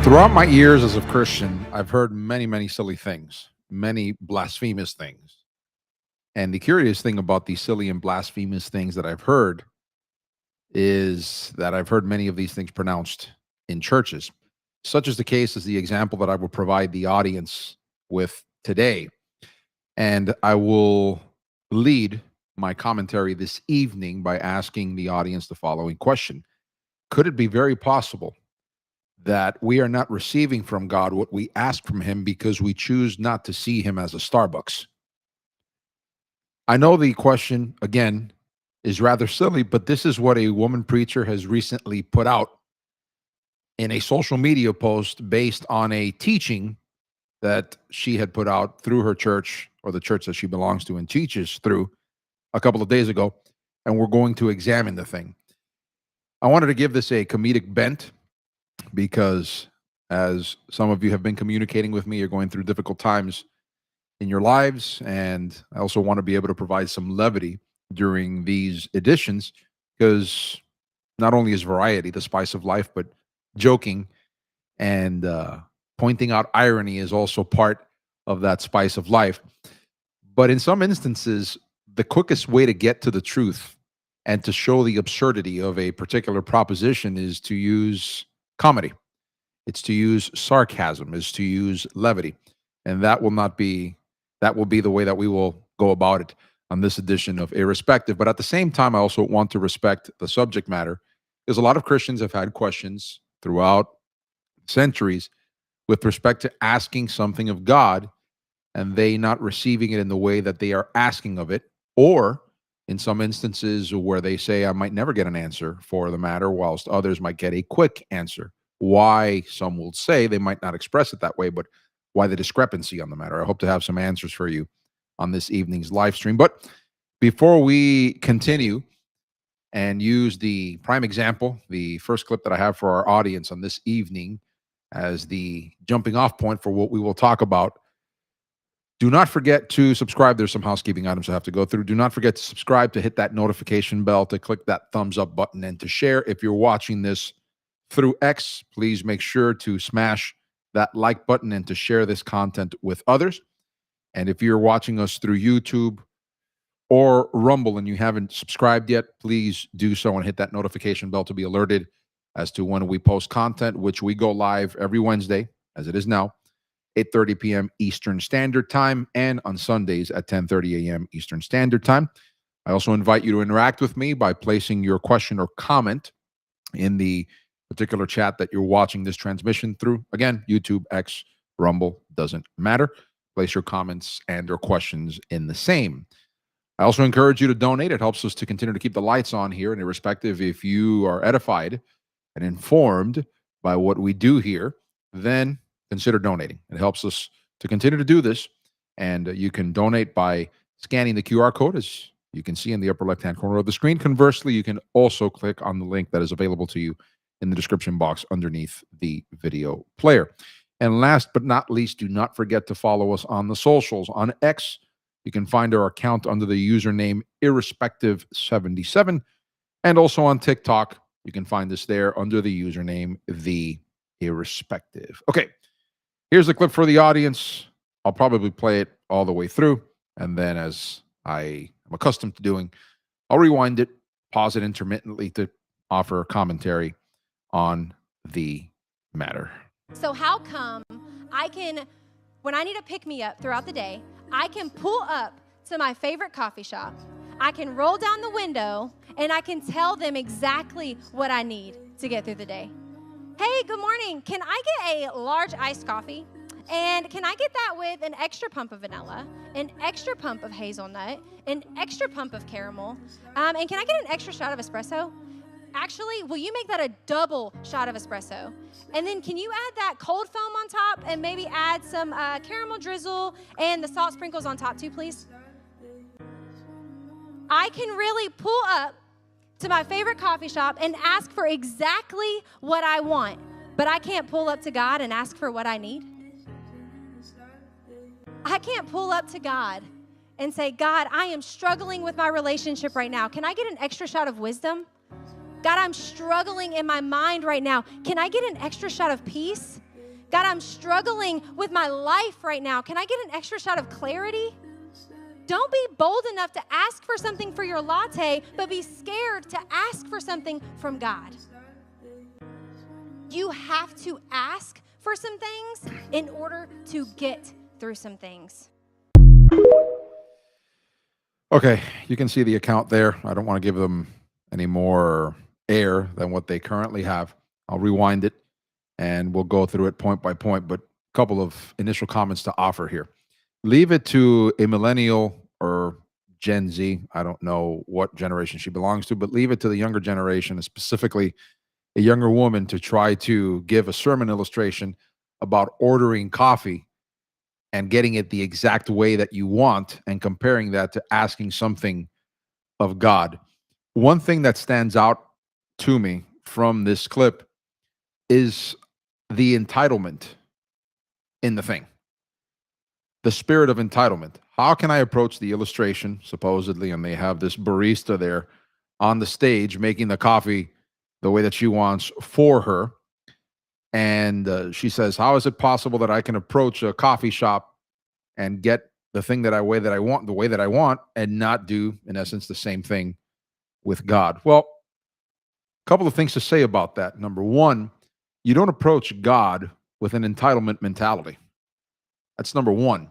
Throughout my years as a Christian, I've heard many, many silly things, many blasphemous things. And the curious thing about these silly and blasphemous things that I've heard is that I've heard many of these things pronounced in churches. Such is the case as the example that I will provide the audience with today. And I will lead my commentary this evening by asking the audience the following question. Could it be very possible that we are not receiving from God what we ask from Him because we choose not to see Him as a Starbucks? I know the question, again, is rather silly, but this is what a woman preacher has recently put out in a social media post based on a teaching that she had put out through her church or the church that she belongs to and teaches through a couple of days ago. And we're going to examine the thing. I wanted to give this a comedic bent because, as some of you have been communicating with me, you're going through difficult times in your lives. And I also want to be able to provide some levity during these editions because not only is variety the spice of life, but joking and pointing out irony is also part of that spice of life. But in some instances, the quickest way to get to the truth and to show the absurdity of a particular proposition is to use comedy. It's to use sarcasm, is to use levity. And that will be the way that we will go about it on this edition of Irrespective. But at the same time, I also want to respect the subject matter because a lot of Christians have had questions throughout centuries with respect to asking something of God and they not receiving it in the way that they are asking of it, or in some instances where they say, I might never get an answer for the matter, whilst others might get a quick answer. Why, some will say, they might not express it that way, but why the discrepancy on the matter? I hope to have some answers for you on this evening's live stream. But before we continue and use the prime example, the first clip that I have for our audience on this evening as the jumping off point for what we will talk about, do not forget to subscribe. There's some housekeeping items I have to go through. Do not forget to subscribe, to hit that notification bell, to click that thumbs up button, and to share. If you're watching this through X, please make sure to smash that like button and to share this content with others. And if you're watching us through YouTube or Rumble and you haven't subscribed yet, please do so and hit that notification bell to be alerted as to when we post content, which we go live every Wednesday, as it is now, 8:30 p.m. Eastern Standard Time, and on Sundays at 10:30 a.m. Eastern Standard Time. I also invite you to interact with me by placing your question or comment in the particular chat that you're watching this transmission through. Again, YouTube, X, Rumble, doesn't matter. Place your comments and or questions in the same. I also encourage you to donate. It helps us to continue to keep the lights on here, and irrespective, if you are edified and informed by what we do here, then consider donating. It helps us to continue to do this, and you can donate by scanning the QR code, as you can see in the upper left-hand corner of the screen. Conversely, you can also click on the link that is available to you in the description box underneath the video player. And last but not least, do not forget to follow us on the socials. On X, you can find our account under the username Irrespective77, and also on TikTok, you can find us there under the username The Irrespective. Okay. Here's the clip for the audience. I'll probably play it all the way through, and then, as I am accustomed to doing, I'll rewind it, pause it intermittently to offer commentary on the matter. So how come when I need a pick-me-up throughout the day, I can pull up to my favorite coffee shop, I can roll down the window, and I can tell them exactly what I need to get through the day? Hey, good morning. Can I get a large iced coffee? And can I get that with an extra pump of vanilla, an extra pump of hazelnut, an extra pump of caramel? And can I get an extra shot of espresso? Actually, will you make that a double shot of espresso? And then can you add that cold foam on top and maybe add some caramel drizzle and the salt sprinkles on top too, please? I can really pull up to my favorite coffee shop and ask for exactly what I want, but I can't pull up to God and ask for what I need. I can't pull up to God and say, God, I am struggling with my relationship right now. Can I get an extra shot of wisdom? God, I'm struggling in my mind right now. Can I get an extra shot of peace? God, I'm struggling with my life right now. Can I get an extra shot of clarity? Don't be bold enough to ask for something for your latte, but be scared to ask for something from God. You have to ask for some things in order to get through some things. Okay, you can see the account there. I don't want to give them any more air than what they currently have. I'll rewind it and we'll go through it point by point, but a couple of initial comments to offer here. Leave it to a millennial or Gen Z. I don't know what generation she belongs to, but leave it to the younger generation, specifically a younger woman, to try to give a sermon illustration about ordering coffee and getting it the exact way that you want and comparing that to asking something of God. One thing that stands out to me from this clip is the entitlement in the thing, the spirit of entitlement. How can I approach the illustration, supposedly, and they have this barista there on the stage making the coffee the way that she wants for her. And she says, how is it possible that I can approach a coffee shop and get the thing that I way that I want, the way that I want, and not do, in essence, the same thing with God? Well, a couple of things to say about that. Number one, you don't approach God with an entitlement mentality. That's number one.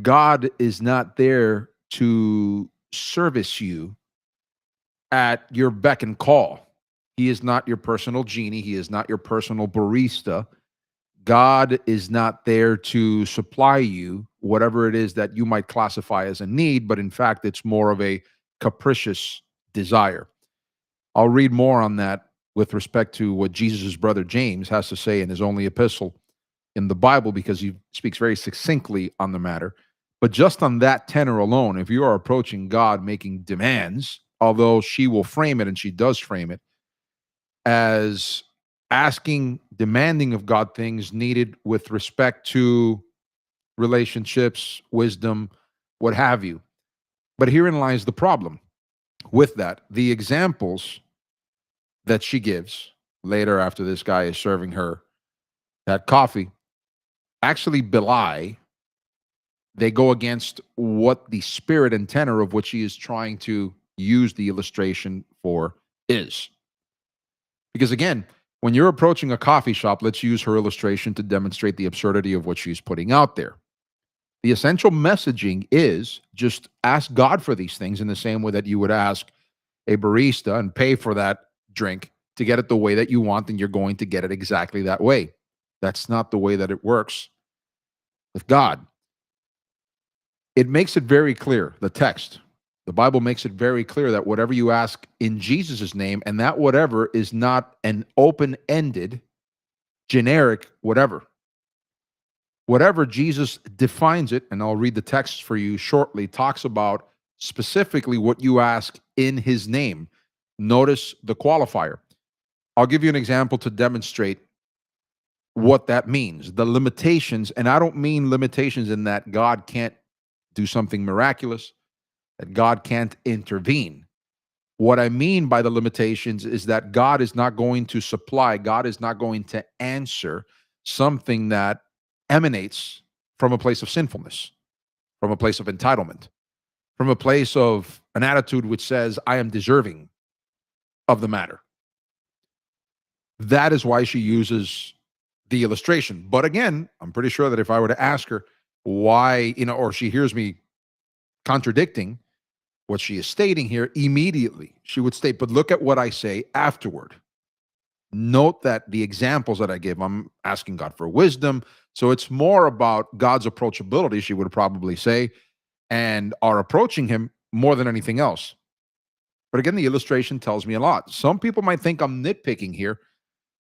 God is not there to service you at your beck and call. He is not your personal genie. He is not your personal barista. God is not there to supply you whatever it is that you might classify as a need, but in fact, it's more of a capricious desire. I'll read more on that with respect to what Jesus' brother James has to say in his only epistle in the Bible, because he speaks very succinctly on the matter. But just on that tenor alone, if you are approaching God making demands, although she will frame it, and she does frame it, as asking, demanding of God things needed with respect to relationships, wisdom, what have you. But herein lies the problem with that. The examples that she gives later after this guy is serving her that coffee actually belie, they go against what the spirit and tenor of what she is trying to use the illustration for is. Because again, when you're approaching a coffee shop, let's use her illustration to demonstrate the absurdity of what she's putting out there. The essential messaging is just ask God for these things in the same way that you would ask a barista and pay for that drink to get it the way that you want, and you're going to get it exactly that way. That's not the way that it works with God. It makes it very clear, the text. The Bible makes it very clear that whatever you ask in Jesus' name, and that whatever is not an open-ended, generic whatever. Whatever Jesus defines it, and I'll read the text for you shortly, talks about specifically what you ask in his name. Notice the qualifier. I'll give you an example to demonstrate what that means. The limitations, and I don't mean limitations in that God can't do something miraculous, that God can't intervene. What I mean by the limitations is that God is not going to supply, God is not going to answer something that emanates from a place of sinfulness, from a place of entitlement, from a place of an attitude which says, I am deserving of the matter. That is why she uses the illustration. But again, I'm pretty sure that if I were to ask her why, or she hears me contradicting what she is stating here, immediately she would state, but look at what I say afterward. Note that the examples that I give, I'm asking God for wisdom. So it's more about God's approachability, she would probably say, and are approaching him more than anything else. But again, the illustration tells me a lot. Some people might think I'm nitpicking here,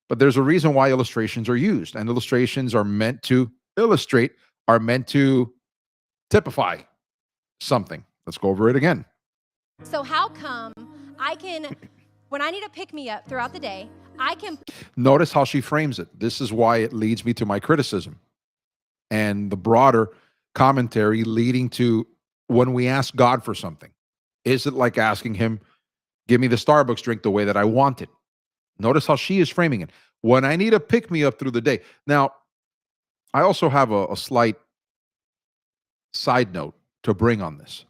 but there's a reason why illustrations are used. And illustrations are meant to illustrate, are meant to typify something. Let's go over it again. So how come I can, when I need to pick me up throughout the day, I can... Notice how she frames it. This is why it leads me to my criticism and the broader commentary leading to when we ask God for something. Is it like asking him, give me the Starbucks drink the way that I want it? Notice how she is framing it. When I need a pick-me-up through the day. Now, I also have a slight side note to bring on this.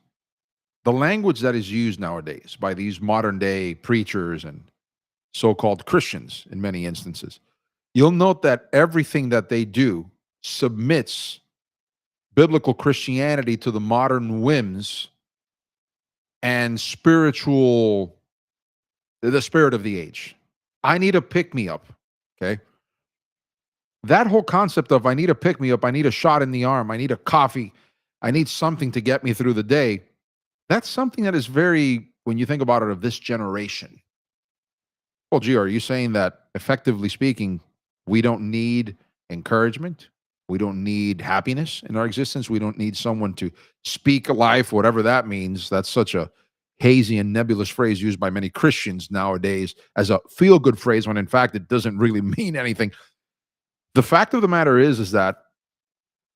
The language that is used nowadays by these modern day preachers and so-called Christians in many instances, you'll note that everything that they do submits biblical Christianity to the modern whims and the spirit of the age. I need a pick me up. Okay. That whole concept of I need a pick me up, I need a shot in the arm, I need a coffee, I need something to get me through the day. That's something that is very, when you think about it, of this generation. Well, gee, are you saying that effectively speaking, we don't need encouragement? We don't need happiness in our existence? We don't need someone to speak life, whatever that means. That's such a hazy and nebulous phrase used by many Christians nowadays as a feel good phrase when in fact it doesn't really mean anything. The fact of the matter is that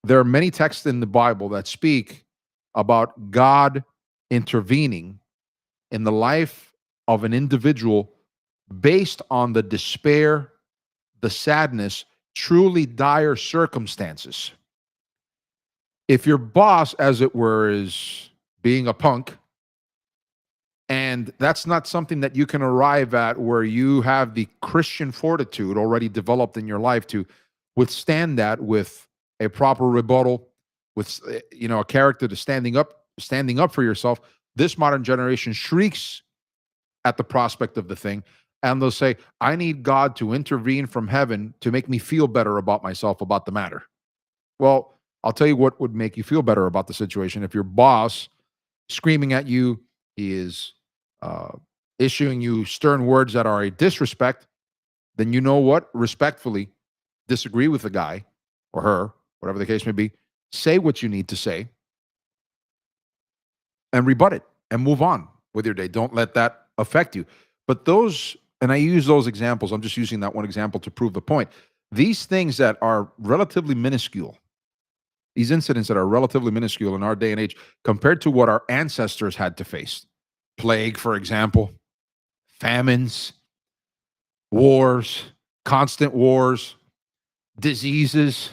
there are many texts in the Bible that speak about God intervening in the life of an individual based on the despair, the sadness, truly dire circumstances. If your boss, as it were, is being a punk, and that's not something that you can arrive at where you have the Christian fortitude already developed in your life to withstand that with a proper rebuttal, with a character to standing up for yourself. This modern generation shrieks at the prospect of the thing, and they'll say, I need God to intervene from heaven to make me feel better about myself, about the matter. Well, I'll tell you what would make you feel better about the situation. If your boss screaming at you is issuing you stern words that are a disrespect, then you know what? Respectfully disagree with the guy or her, whatever the case may be. Say what you need to say and rebut it and move on with your day. Don't let that affect you. But those, and I use those examples, I'm just using that one example to prove the point. These things that are relatively minuscule, these incidents that are relatively minuscule in our day and age compared to what our ancestors had to face. Plague, for example, famines, wars, constant wars, diseases,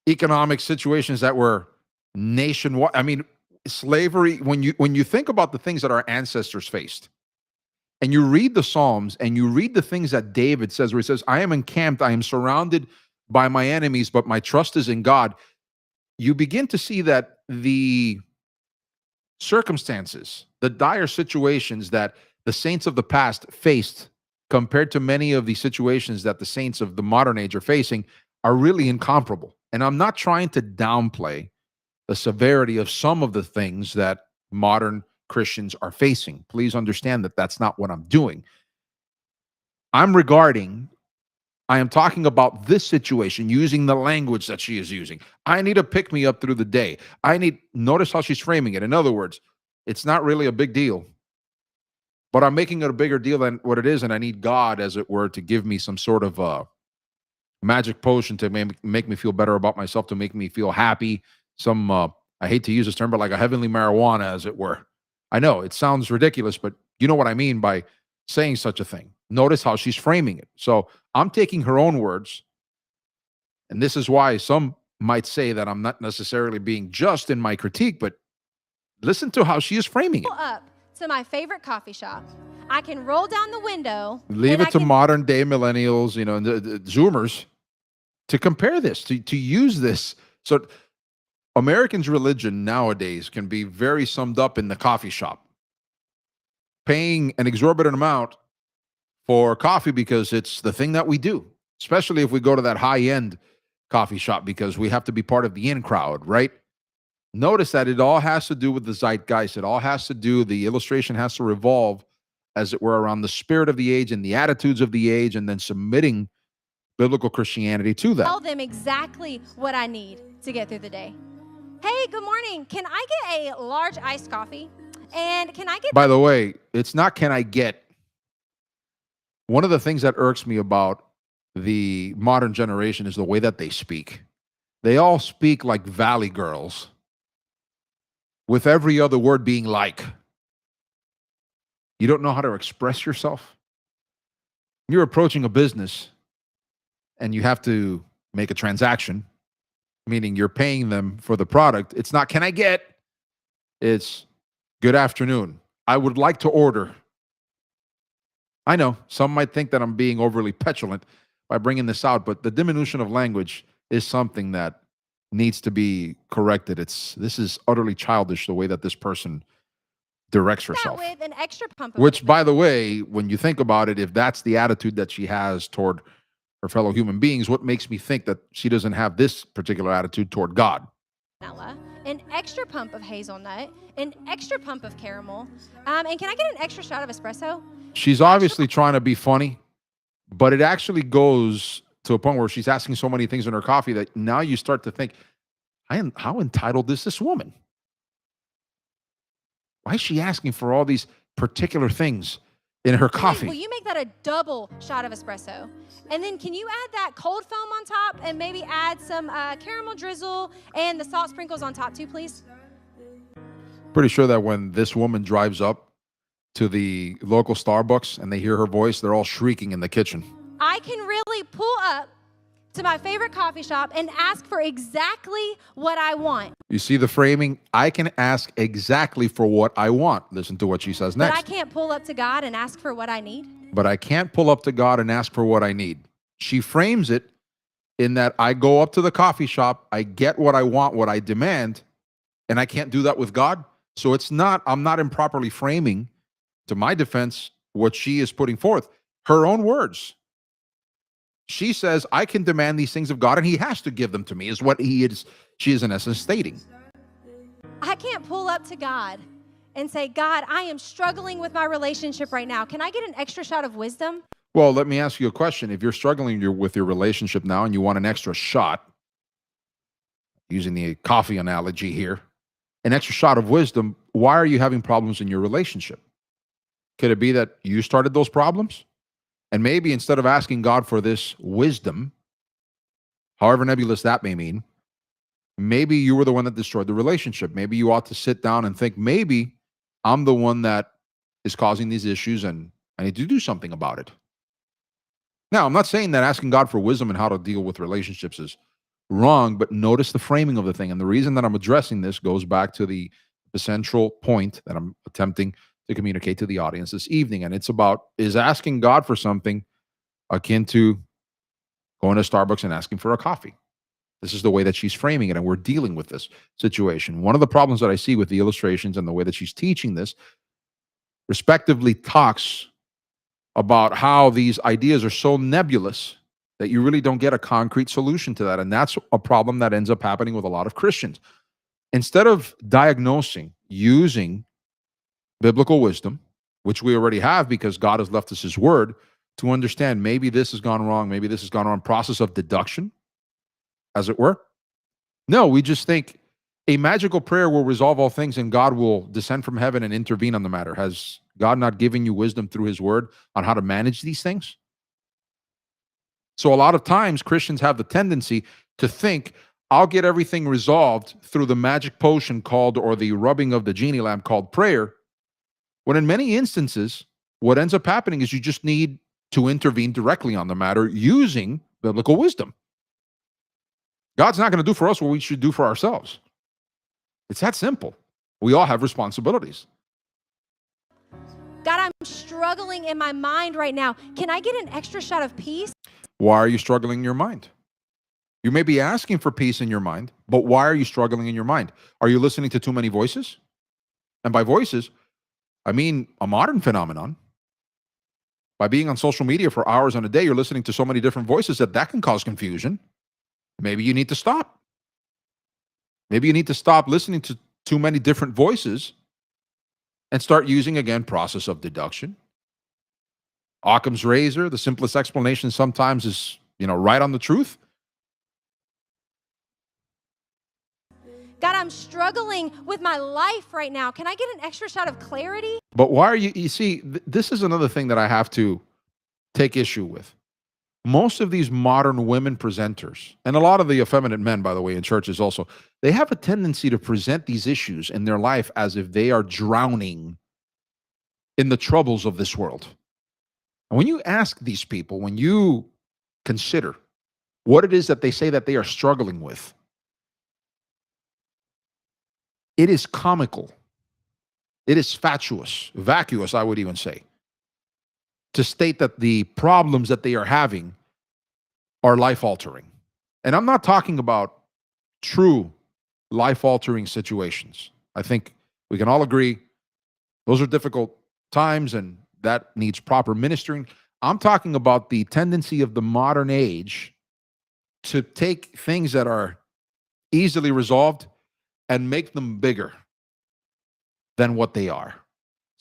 economic situations that were nationwide. I mean, slavery, when you think about the things that our ancestors faced, and you read the Psalms and you read the things that David says, where he says, I am encamped, I am surrounded by my enemies, but my trust is in God. You begin to see that the circumstances, the dire situations that the saints of the past faced compared to many of the situations that the saints of the modern age are facing are really incomparable. And I'm not trying to downplay the severity of some of the things that modern Christians are facing. Please understand that that's not what I'm doing. I am talking about this situation using the language that she is using. I need a pick me up through the day. Notice how she's framing it. In other words, it's not really a big deal, but I'm making it a bigger deal than what it is. And I need God, as it were, to give me some sort of magic potion to make me feel better about myself, to make me feel happy. I hate to use this term, but like a heavenly marijuana, as it were. I know it sounds ridiculous, but you know what I mean by saying such a thing. Notice how she's framing it. So I'm taking her own words, and this is why some might say that I'm not necessarily being just in my critique, but listen to how she is framing it. Up to my favorite coffee shop. I can roll down the window. Leave it to modern day millennials, and the Zoomers to compare this, to use this. So Americans' religion nowadays can be very summed up in the coffee shop. Paying an exorbitant amount for coffee because it's the thing that we do, especially if we go to that high-end coffee shop because we have to be part of the in crowd, right? Notice that it all has to do with the zeitgeist. The illustration has to revolve, as it were, around the spirit of the age and the attitudes of the age, and then submitting biblical Christianity to that. Tell them exactly what I need to get through the day. Hey, good morning. Can I get a large iced coffee? And can I get... By the way, it's not can I get. One of the things that irks me about the modern generation is the way that they speak. They all speak like valley girls, with every other word being like. You don't know how to express yourself. You're approaching a business and you have to make a transaction, meaning you're paying them for the product. It's not, can I get? It's, good afternoon. I would like to order. I know some might think that I'm being overly petulant by bringing this out, but the diminution of language is something that needs to be corrected. This is utterly childish, the way that this person directs herself. With an extra pump of Which, by the way, when you think about it, if that's the attitude that she has toward her fellow human beings, what makes me think that she doesn't have this particular attitude toward God? vanilla, an extra pump of hazelnut, an extra pump of caramel, and can I get an extra shot of espresso? She's obviously trying to be funny, but it actually goes to a point where she's asking so many things in her coffee that now you start to think, how entitled is this woman? Why is she asking for all these particular things in her coffee? Will you make that a double shot of espresso? And then can you add that cold foam on top and maybe add some caramel drizzle and the salt sprinkles on top too, please? Pretty sure that when this woman drives up to the local Starbucks and they hear her voice, they're all shrieking in the kitchen. I can really pull up to my favorite coffee shop and ask for exactly what I want. You see the framing? I can ask exactly for what I want. Listen to what she says next. But I can't pull up to God and ask for what I need. But I can't pull up to God and ask for what I need. She frames it in that I go up to the coffee shop, I get what I want, what I demand, and I can't do that with God. So I'm not improperly framing, to my defense, what she is putting forth. Her own words. She says, I can demand these things of God and he has to give them to me, is what she is in essence stating. I can't pull up to God and say, God, I am struggling with my relationship right now. Can I get an extra shot of wisdom? Well, let me ask you a question. If you're struggling with your relationship now and you want an extra shot, using the coffee analogy here, an extra shot of wisdom, why are you having problems in your relationship? Could it be that you started those problems? And maybe instead of asking God for this wisdom, however nebulous that may mean, maybe you were the one that destroyed the relationship. Maybe you ought to sit down and think, maybe I'm the one that is causing these issues and I need to do something about it. Now, I'm not saying that asking God for wisdom and how to deal with relationships is wrong, but notice the framing of the thing. And the reason that I'm addressing this goes back to the central point that I'm attempting to communicate to the audience this evening. And it's about, is asking God for something akin to going to Starbucks and asking for a coffee? This is the way that she's framing it, and we're dealing with this situation. One of the problems that I see with the illustrations and the way that she's teaching this, respectively, talks about how these ideas are so nebulous that you really don't get a concrete solution to that. And that's a problem that ends up happening with a lot of Christians. Instead of diagnosing, using biblical wisdom, which we already have because God has left us his word, to understand maybe this has gone wrong, maybe this has gone wrong, process of deduction, as it were. No, we just think a magical prayer will resolve all things and God will descend from heaven and intervene on the matter. Has God not given you wisdom through his word on how to manage these things? So a lot of times Christians have the tendency to think, I'll get everything resolved through the magic potion called, or the rubbing of the genie lamp called prayer, when in many instances, what ends up happening is you just need to intervene directly on the matter using biblical wisdom. God's not going to do for us what we should do for ourselves. It's that simple. We all have responsibilities. God, I'm struggling in my mind right now. Can I get an extra shot of peace? Why are you struggling in your mind? You may be asking for peace in your mind, but why are you struggling in your mind? Are you listening to too many voices? And by voices, I mean a modern phenomenon. By being on social media for hours on a day, you're listening to so many different voices that can cause confusion. Maybe you need to stop. Maybe you need to stop listening to too many different voices and start using, again, process of deduction. Occam's razor, the simplest explanation sometimes is, right on the truth. God, I'm struggling with my life right now. Can I get an extra shot of clarity? But why are you see, this is another thing that I have to take issue with. Most of these modern women presenters, and a lot of the effeminate men, by the way, in churches also, they have a tendency to present these issues in their life as if they are drowning in the troubles of this world. And when you ask these people, when you consider what it is that they say that they are struggling with. It is comical. It is fatuous, vacuous, I would even say, to state that the problems that they are having are life altering. And I'm not talking about true life altering situations. I think we can all agree those are difficult times and that needs proper ministering. I'm talking about the tendency of the modern age to take things that are easily resolved and make them bigger than what they are,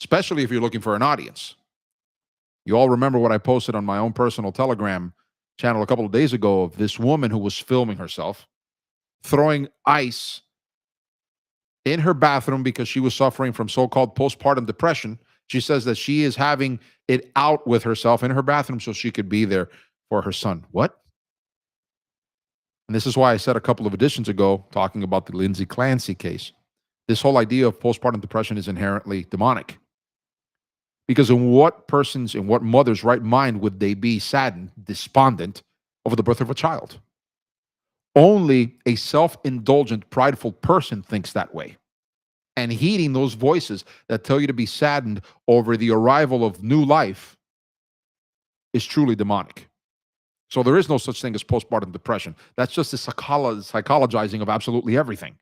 especially if you're looking for an audience. You all remember what I posted on my own personal Telegram channel a couple of days ago of this woman who was filming herself throwing ice in her bathroom because she was suffering from so-called postpartum depression. She says that she is having it out with herself in her bathroom so she could be there for her son. What? And this is why I said a couple of editions ago, talking about the Lindsay Clancy case, this whole idea of postpartum depression is inherently demonic. Because in what mother's right mind would they be saddened, despondent over the birth of a child? Only a self-indulgent, prideful person thinks that way. And heeding those voices that tell you to be saddened over the arrival of new life is truly demonic. So there is no such thing as postpartum depression. That's just the psychologizing of absolutely everything.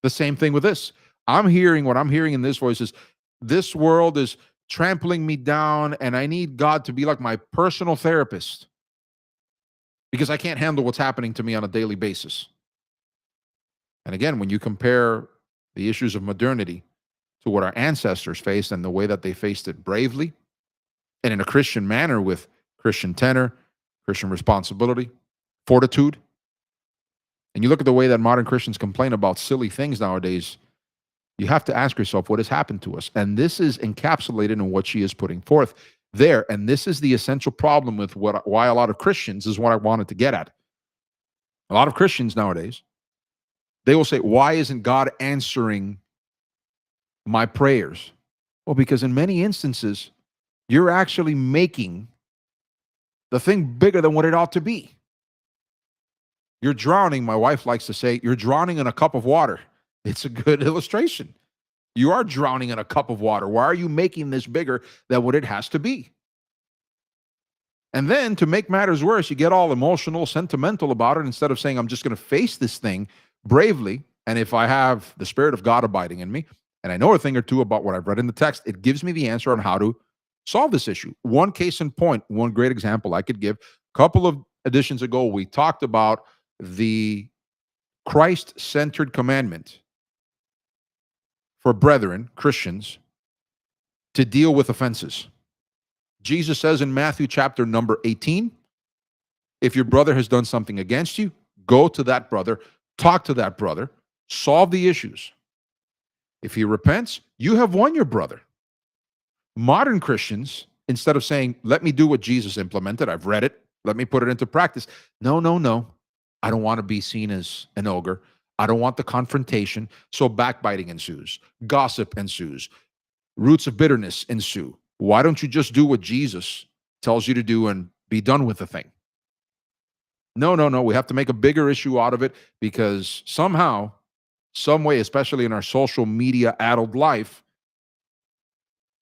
The same thing with this. What I'm hearing in this voice is, this world is trampling me down and I need God to be like my personal therapist because I can't handle what's happening to me on a daily basis. And again, when you compare the issues of modernity to what our ancestors faced and the way that they faced it bravely and in a Christian manner with Christian tenor, Christian responsibility, fortitude, and you look at the way that modern Christians complain about silly things nowadays, you have to ask yourself what has happened to us. And this is encapsulated in what she is putting forth there. And this is the essential problem with why a lot of Christians is what I wanted to get at. A lot of Christians nowadays, they will say, why isn't God answering my prayers? Well, because in many instances, you're actually making the thing bigger than what it ought to be. You're drowning, my wife likes to say, you're drowning in a cup of water. It's a good illustration. You are drowning in a cup of water. Why are you making this bigger than what it has to be? And then to make matters worse, you get all emotional, sentimental about it instead of saying, I'm just going to face this thing bravely. And if I have the Spirit of God abiding in me, and I know a thing or two about what I've read in the text, it gives me the answer on how to solve this issue. One case in point, one great example I could give. A couple of editions ago, we talked about the Christ-centered commandment for brethren, Christians, to deal with offenses. Jesus says in Matthew chapter number 18, if your brother has done something against you, go to that brother, talk to that brother, solve the issues. If he repents, you have won your brother. Modern Christians, instead of saying, let me do what Jesus implemented, I've read it, let me put it into practice. No. I don't want to be seen as an ogre. I don't want the confrontation. So backbiting ensues, gossip ensues, roots of bitterness ensue. Why don't you just do what Jesus tells you to do and be done with the thing? No. We have to make a bigger issue out of it because somehow, some way, especially in our social media addled life,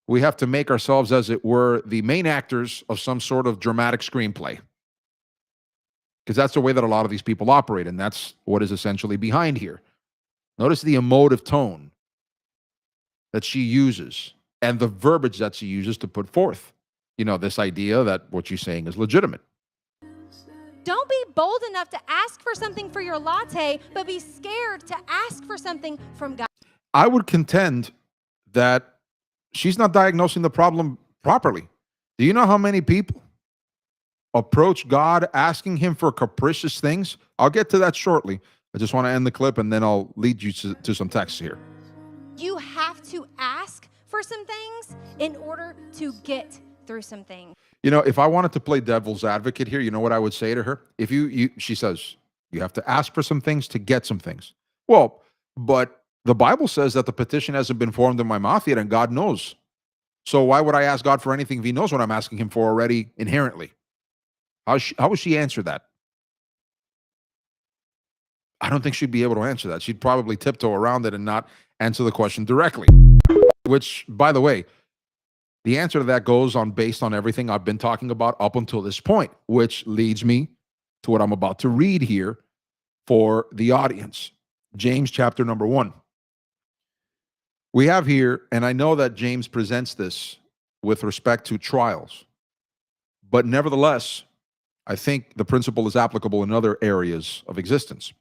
we have to make ourselves, as it were, the main actors of some sort of dramatic screenplay. Because that's the way that a lot of these people operate, and that's what is essentially behind here. Notice the emotive tone that she uses and the verbiage that she uses to put forth, this idea that what she's saying is legitimate. Don't be bold enough to ask for something for your latte, but be scared to ask for something from God. I would contend that she's not diagnosing the problem properly. Do you know how many people approach God asking him for capricious things? I'll get to that shortly. I just want to end the clip and then I'll lead you to some texts here. You have to ask for some things in order to get through some things. If I wanted to play devil's advocate here, you know what I would say to her? If she says, you have to ask for some things to get some things. Well, but the Bible says that the petition hasn't been formed in my mouth yet and God knows. So why would I ask God for anything if he knows what I'm asking him for already inherently? How would she answer that? I don't think she'd be able to answer that. She'd probably tiptoe around it and not answer the question directly. Which, by the way, the answer to that goes on based on everything I've been talking about up until this point, which leads me to what I'm about to read here for the audience. James chapter number 1. We have here, and I know that James presents this with respect to trials, but nevertheless, I think the principle is applicable in other areas of existence.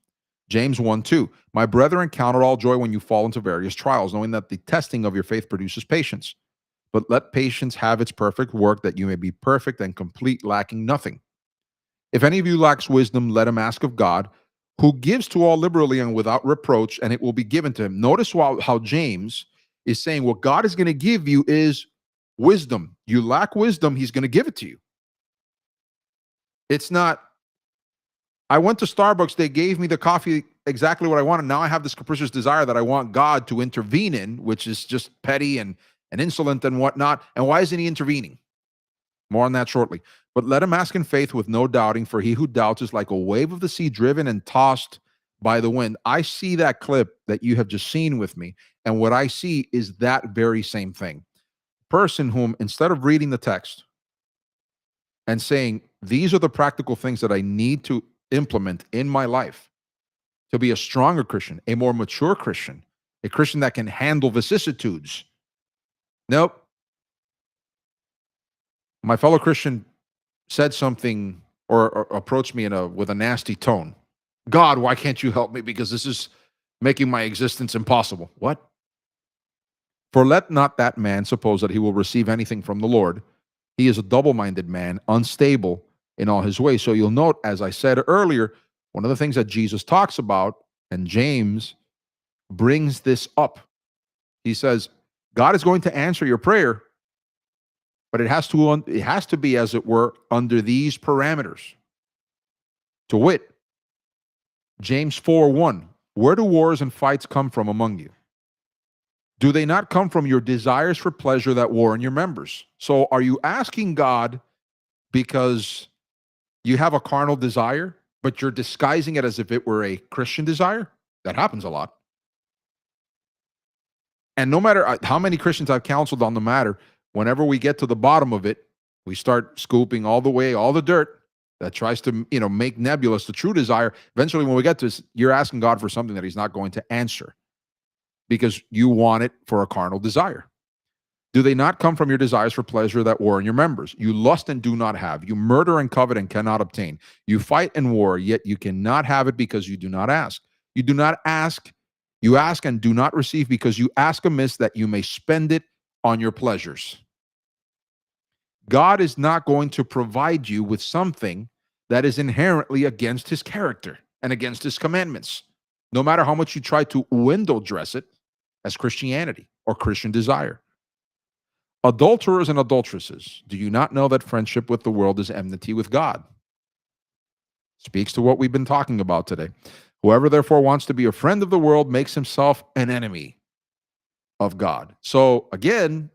James 1:2. My brethren, count it all joy when you fall into various trials, knowing that the testing of your faith produces patience. But let patience have its perfect work, that you may be perfect and complete, lacking nothing. If any of you lacks wisdom, let him ask of God, who gives to all liberally and without reproach, and it will be given to him. Notice how James is saying what God is going to give you is wisdom. You lack wisdom, he's going to give it to you. It's not, I went to Starbucks, they gave me the coffee exactly what I wanted. Now I have this capricious desire that I want God to intervene in, which is just petty and insolent and whatnot. And why isn't he intervening? More on that shortly. But let him ask in faith with no doubting, for he who doubts is like a wave of the sea driven and tossed by the wind. I see that clip that you have just seen with me. And what I see is that very same thing. Person whom, instead of reading the text and saying, these are the practical things that I need to implement in my life to be a stronger Christian, a more mature Christian, a Christian that can handle vicissitudes. Nope. My fellow Christian said something or approached me with a nasty tone. God, why can't you help me? Because this is making my existence impossible. What? For let not that man suppose that he will receive anything from the Lord. He is a double-minded man, unstable in all his ways. So you'll note, as I said earlier, one of the things that Jesus talks about, and James brings this up. He says, God is going to answer your prayer, but it has to be, as it were, under these parameters. To wit, James 4:1, where do wars and fights come from among you? Do they not come from your desires for pleasure that war in your members? So are you asking God because you have a carnal desire, but you're disguising it as if it were a Christian desire? That happens a lot. And no matter how many Christians I've counseled on the matter, whenever we get to the bottom of it, we start scooping all the dirt that tries to, make nebulous the true desire. Eventually, when we get to this, you're asking God for something that he's not going to answer because you want it for a carnal desire. Do they not come from your desires for pleasure that war in your members? You lust and do not have. You murder and covet and cannot obtain. You fight and war, yet you cannot have it because you do not ask. You do not ask. You ask and do not receive because you ask amiss that you may spend it on your pleasures. God is not going to provide you with something that is inherently against his character and against his commandments, no matter how much you try to window dress it as Christianity or Christian desire. Adulterers and adulteresses, do you not know that friendship with the world is enmity with God? Speaks to what we've been talking about today. Whoever therefore wants to be a friend of the world makes himself an enemy of God. So again,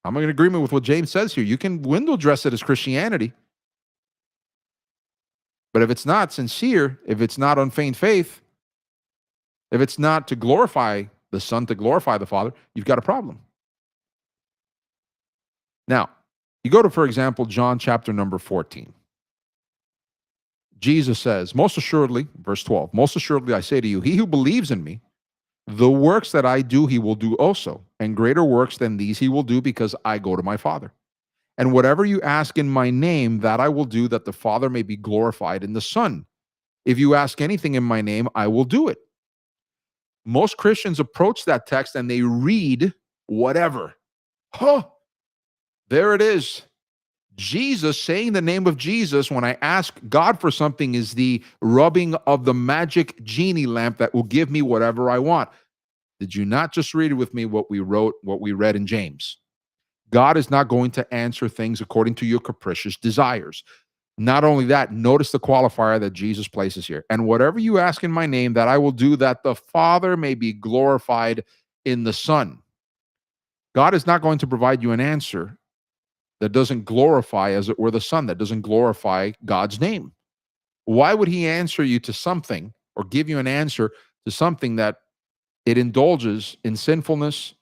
I'm in agreement with what James says here. You can window dress it as Christianity, but if it's not sincere, if it's not unfeigned faith, if it's not to glorify the Son, to glorify the Father, you've got a problem. Now, you go to, for example, John chapter number 14. Jesus says, most assuredly, verse 12, most assuredly I say to you, he who believes in me, the works that I do, he will do also, and greater works than these he will do, because I go to my Father. And whatever you ask in my name, that I will do, that the Father may be glorified in the Son. If you ask anything in my name, I will do it. Most Christians approach that text and they read whatever. There it is. Jesus, saying the name of Jesus when I ask God for something, is the rubbing of the magic genie lamp that will give me whatever I want. Did you not just read it with me, what we read in James? God is not going to answer things according to your capricious desires. Not only that, notice the qualifier that Jesus places here. And whatever you ask in my name, that I will do, that the Father may be glorified in the Son. God is not going to provide you an answer that doesn't glorify, as it were, the Son, that doesn't glorify God's name. Why would he answer you to something or give you an answer to something that it indulges in sinfulness,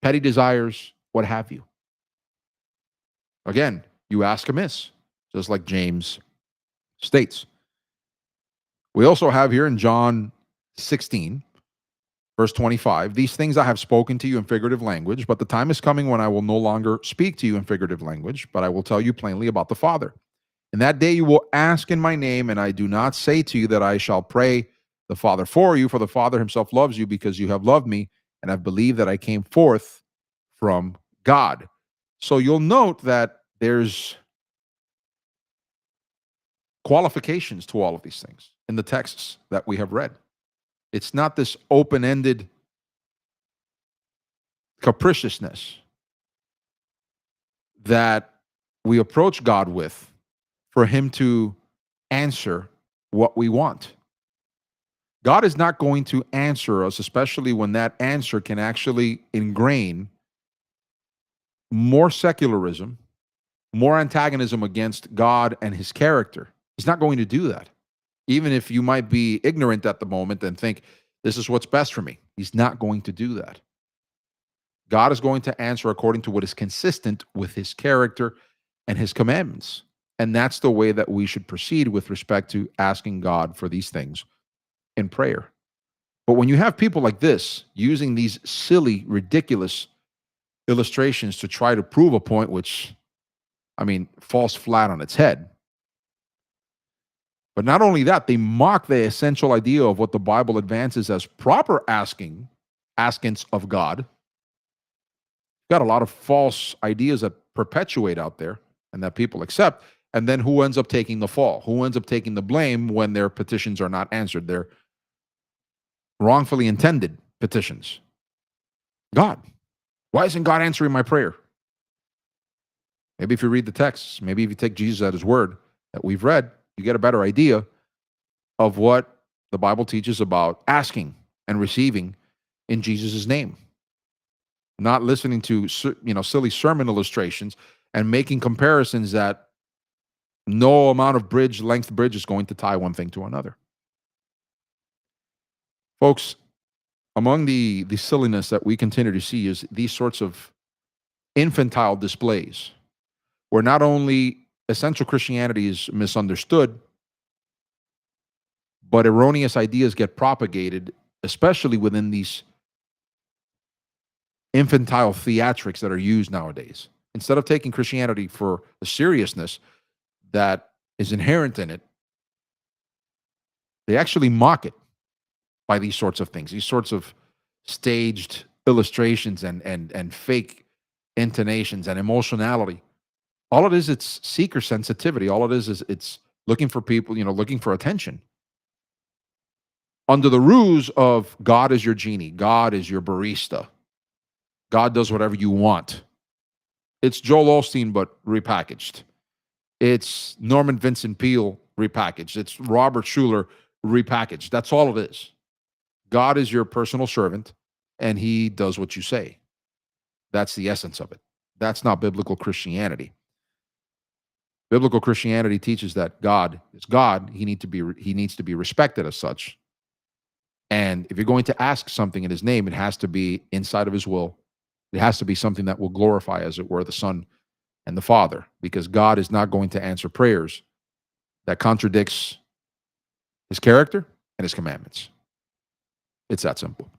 petty desires, what have you? Again, you ask amiss, just like James states. We also have here in John 16, verse 25, these things I have spoken to you in figurative language, but the time is coming when I will no longer speak to you in figurative language, but I will tell you plainly about the Father. In that day you will ask in my name, and I do not say to you that I shall pray the Father for you, for the Father himself loves you because you have loved me and have believed that I came forth from God. So you'll note that there's qualifications to all of these things in the texts that we have read. It's not this open-ended capriciousness that we approach God with for him to answer what we want. God is not going to answer us, especially when that answer can actually ingrain more secularism, more antagonism against God and his character. He's not going to do that. Even if you might be ignorant at the moment and think, this is what's best for me. He's not going to do that. God is going to answer according to what is consistent with his character and his commandments. And that's the way that we should proceed with respect to asking God for these things in prayer. But when you have people like this using these silly, ridiculous illustrations to try to prove a point which, falls flat on its head. But not only that, they mock the essential idea of what the Bible advances as proper askance of God. Got a lot of false ideas that perpetuate out there and that people accept. And then who ends up taking the fall? Who ends up taking the blame when their petitions are not answered? Their wrongfully intended petitions. God. Why isn't God answering my prayer? Maybe if you read the texts, maybe if you take Jesus at his word that we've read, you get a better idea of what the Bible teaches about asking and receiving in Jesus' name. Not listening to silly sermon illustrations and making comparisons that no amount of length bridge is going to tie one thing to another. Folks, among the silliness that we continue to see is these sorts of infantile displays where not only essential Christianity is misunderstood, but erroneous ideas get propagated, especially within these infantile theatrics that are used nowadays. Instead of taking Christianity for the seriousness that is inherent in it, they actually mock it by these sorts of things, these sorts of staged illustrations and fake intonations and emotionality. All it is, it's seeker sensitivity. All it is it's looking for people, looking for attention. Under the ruse of God is your genie, God is your barista, God does whatever you want. It's Joel Osteen, but repackaged. It's Norman Vincent Peale repackaged. It's Robert Schuller repackaged. That's all it is. God is your personal servant, and he does what you say. That's the essence of it. That's not biblical Christianity. Biblical Christianity teaches that God is God. He needs to be respected as such. And if you're going to ask something in his name, it has to be inside of his will. It has to be something that will glorify, as it were, the Son and the Father, because God is not going to answer prayers that contradicts his character and his commandments. It's that simple.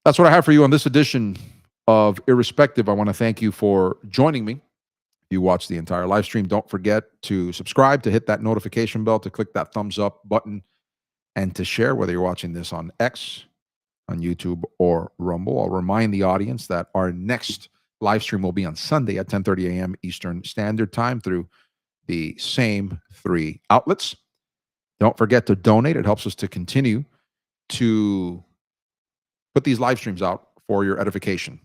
That's what I have for you on this edition of Irrespective. I want to thank you for joining me. If you watch the entire live stream, don't forget to subscribe, to hit that notification bell, to click that thumbs up button, and to share, whether you're watching this on X, on YouTube, or Rumble. I'll remind the audience that our next live stream will be on Sunday at 10:30 a.m. Eastern Standard Time through the same three outlets. Don't forget to donate. It helps us to continue to put these live streams out for your edification.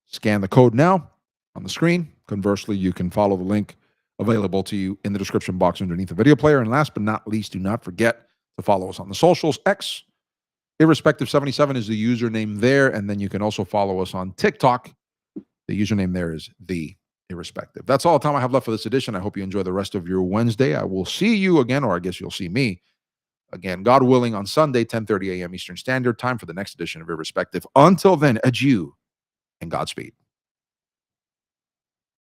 Scan the code now on the screen. Conversely, you can follow the link available to you in the description box underneath the video player. And last but not least, do not forget to follow us on the socials. X, Irrespective77 is the username there. And then you can also follow us on TikTok. The username there is the Irrespective. That's all the time I have left for this edition. I hope you enjoy the rest of your Wednesday. I will see you again, or I guess you'll see me again, God willing, on Sunday, 10:30 a.m. Eastern Standard Time for the next edition of Irrespective. Until then, adieu and Godspeed.